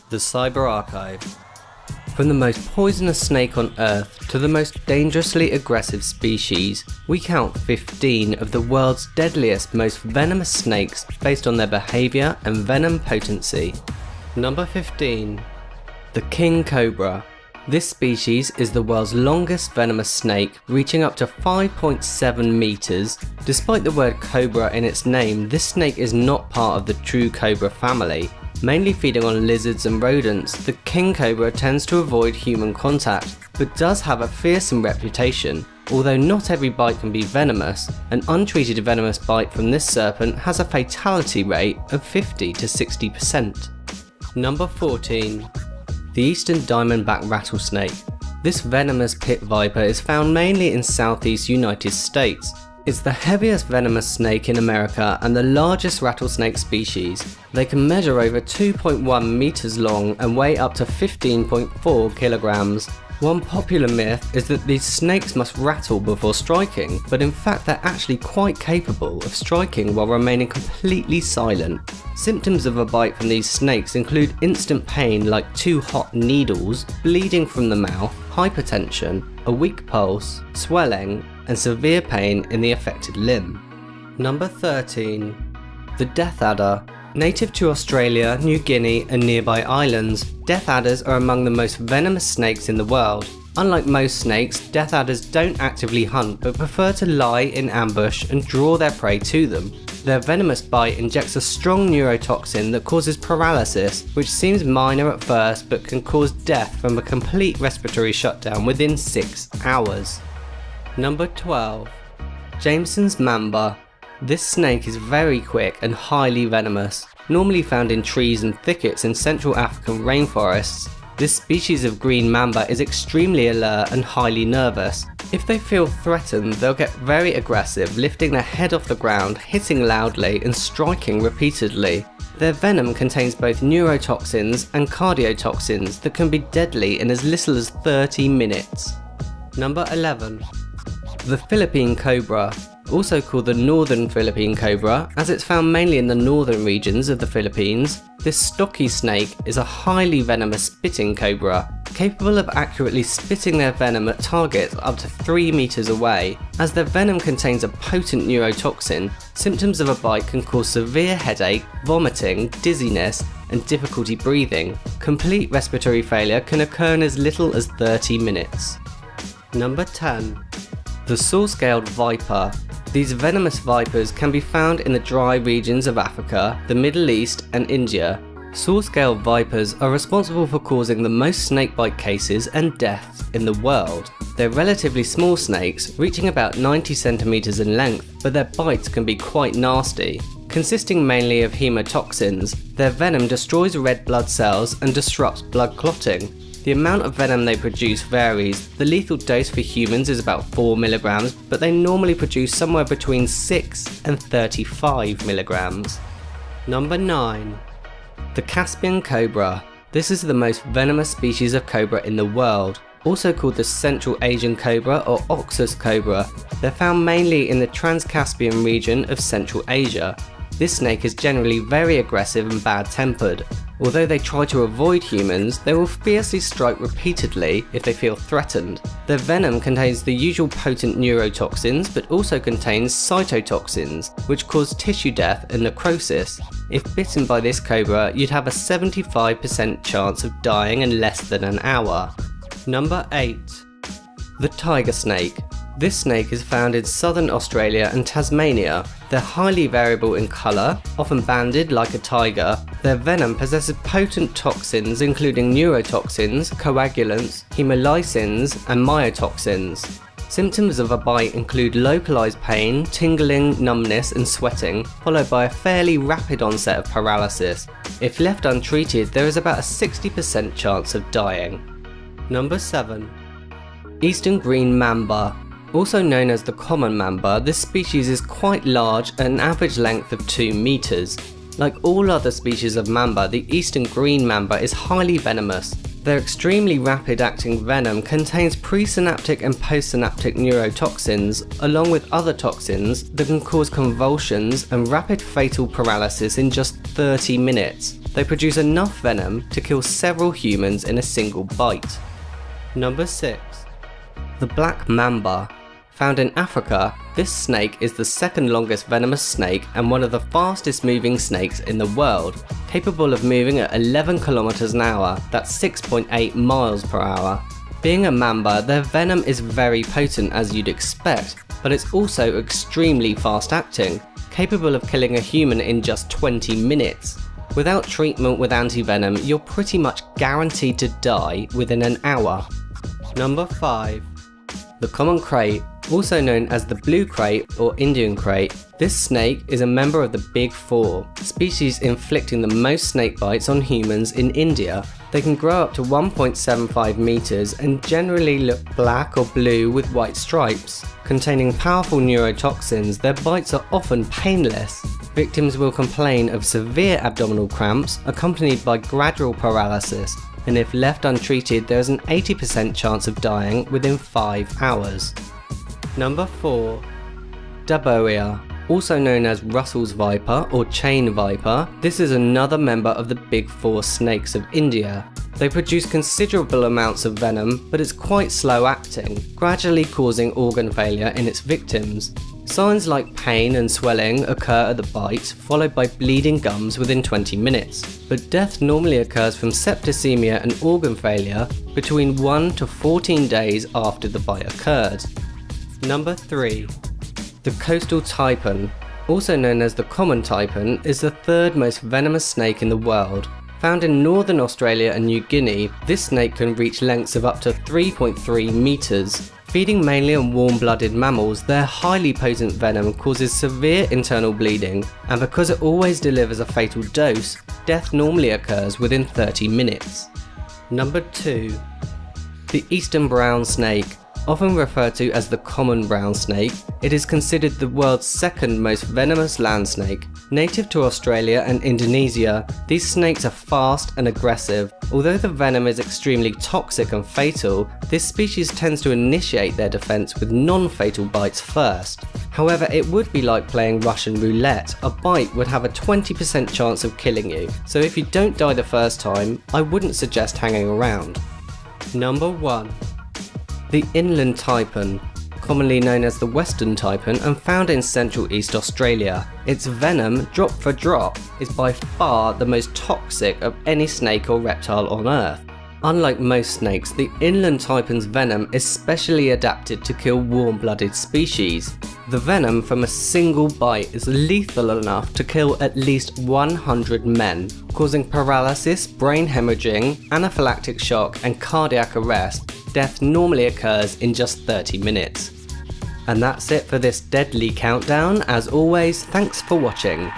The Cyber Archive. From the most poisonous snake on Earth to the most dangerously aggressive species, we count 15 of the world's deadliest, most venomous snakes based on their behaviour and venom potency. Number 15. The king cobra. This species is the world's longest venomous snake, reaching up to 5.7 meters. Despite the word cobra in its name, this snake is not part of the true cobra family. Mainly feeding on lizards and rodents, the king cobra tends to avoid human contact, but does have a fearsome reputation. Although not every bite can be venomous, an untreated venomous bite from this serpent has a fatality rate of 50 to 60%. Number 14. The Eastern Diamondback Rattlesnake. This venomous pit viper is found mainly in southeast United States. It's the heaviest venomous snake in America and the largest rattlesnake species. They can measure over 2.1 meters long and weigh up to 15.4 kilograms. One popular myth is that these snakes must rattle before striking, but in fact they're actually quite capable of striking while remaining completely silent. Symptoms of a bite from these snakes include instant pain like 2 hot needles, bleeding from the mouth, hypertension, a weak pulse, swelling, and severe pain in the affected limb. Number 13. The Death Adder. Native to Australia, New Guinea and nearby islands, death adders are among the most venomous snakes in the world. Unlike most snakes, death adders don't actively hunt but prefer to lie in ambush and draw their prey to them. Their venomous bite injects a strong neurotoxin that causes paralysis, which seems minor at first but can cause death from a complete respiratory shutdown within 6 hours. Number 12. Jameson's Mamba. This snake is very quick and highly venomous. Normally found in trees and thickets in Central African rainforests, this species of green mamba is extremely alert and highly nervous. If they feel threatened, they'll get very aggressive, lifting their head off the ground, hitting loudly and striking repeatedly. Their venom contains both neurotoxins and cardiotoxins that can be deadly in as little as 30 minutes. Number 11. The Philippine Cobra. Also called the Northern Philippine Cobra, as it's found mainly in the northern regions of the Philippines, this stocky snake is a highly venomous spitting cobra, capable of accurately spitting their venom at targets up to 3 meters away. As their venom contains a potent neurotoxin, symptoms of a bite can cause severe headache, vomiting, dizziness, and difficulty breathing. Complete respiratory failure can occur in as little as 30 minutes. Number 10. The Saw-Scaled Viper. These venomous vipers can be found in the dry regions of Africa, the Middle East and India. Saw-scaled vipers are responsible for causing the most snakebite cases and deaths in the world. They're relatively small snakes, reaching about 90 centimeters in length, but their bites can be quite nasty. Consisting mainly of hemotoxins, their venom destroys red blood cells and disrupts blood clotting. The amount of venom they produce varies. The lethal dose for humans is about 4 milligrams, but they normally produce somewhere between 6 and 35 milligrams. Number 9. The Caspian Cobra. This is the most venomous species of cobra in the world, also called the Central Asian Cobra or Oxus Cobra. They're found mainly in the Trans-Caspian region of Central Asia. This snake is generally very aggressive and bad-tempered. Although they try to avoid humans, they will fiercely strike repeatedly if they feel threatened. Their venom contains the usual potent neurotoxins, but also contains cytotoxins, which cause tissue death and necrosis. If bitten by this cobra, you'd have a 75% chance of dying in less than an hour. Number 8. The Tiger Snake. This snake is found in southern Australia and Tasmania. They're highly variable in colour, often banded like a tiger. Their venom possesses potent toxins including neurotoxins, coagulants, hemolysins and myotoxins. Symptoms of a bite include localised pain, tingling, numbness and sweating, followed by a fairly rapid onset of paralysis. If left untreated, there is about a 60% chance of dying. Number 7. Eastern Green Mamba. Also known as the common mamba, this species is quite large at an average length of 2 meters. Like all other species of mamba, the eastern green mamba is highly venomous. Their extremely rapid-acting venom contains presynaptic and postsynaptic neurotoxins, along with other toxins that can cause convulsions and rapid fatal paralysis in just 30 minutes. They produce enough venom to kill several humans in a single bite. Number 6. The black mamba. Found in Africa, this snake is the second longest venomous snake and one of the fastest moving snakes in the world, capable of moving at 11 km an hour, that's 6.8 miles per hour. Being a mamba, their venom is very potent as you'd expect, but it's also extremely fast acting, capable of killing a human in just 20 minutes. Without treatment with anti-venom, you're pretty much guaranteed to die within an hour. Number 5. The common krait, also known as the blue krait or Indian krait. This snake is a member of the Big Four, species inflicting the most snake bites on humans in India. They can grow up to 1.75 meters and generally look black or blue with white stripes. Containing powerful neurotoxins, their bites are often painless. Victims will complain of severe abdominal cramps accompanied by gradual paralysis, and if left untreated, there is an 80% chance of dying within 5 hours. Number 4. Daboia, also known as Russell's viper or chain viper. This is another member of the Big Four snakes of India. They produce considerable amounts of venom, but it's quite slow acting, gradually causing organ failure in its victims. Signs like pain and swelling occur at the bite, followed by bleeding gums within 20 minutes. But death normally occurs from septicemia and organ failure between 1 to 14 days after the bite occurred. Number 3. The coastal taipan, also known as the common taipan, is the third most venomous snake in the world. Found in northern Australia and New Guinea, this snake can reach lengths of up to 3.3 meters. Feeding mainly on warm-blooded mammals, their highly potent venom causes severe internal bleeding, and because it always delivers a fatal dose, death normally occurs within 30 minutes. Number 2. The eastern brown snake. Often referred to as the common brown snake, it is considered the world's second most venomous land snake. Native to Australia and Indonesia, these snakes are fast and aggressive. Although the venom is extremely toxic and fatal, this species tends to initiate their defense with non-fatal bites first. However, it would be like playing Russian roulette. A bite would have a 20% chance of killing you, so if you don't die the first time, I wouldn't suggest hanging around. Number 1. The inland taipan, commonly known as the western taipan and found in central East Australia. Its venom, drop for drop, is by far the most toxic of any snake or reptile on Earth. Unlike most snakes, the inland taipan's venom is specially adapted to kill warm-blooded species. The venom from a single bite is lethal enough to kill at least 100 men, causing paralysis, brain hemorrhaging, anaphylactic shock and cardiac arrest. Death normally occurs in just 30 minutes. And that's it for this deadly countdown. As always, thanks for watching.